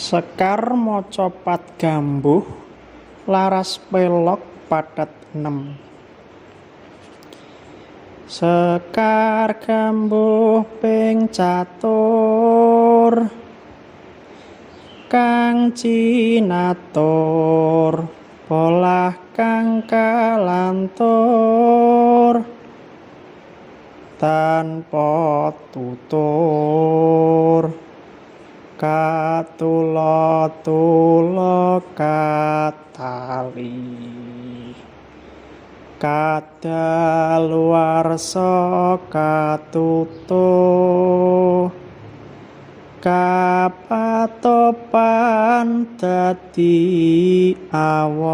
Sekar maca pat gambuh, laras pelog patet 6. Sekar gambuh ping catur, kang cinatur, polah kang kalantur, tanpa tutur, katula-tula katali, kadaluwarsa katutuh, kapatopan dadi awon.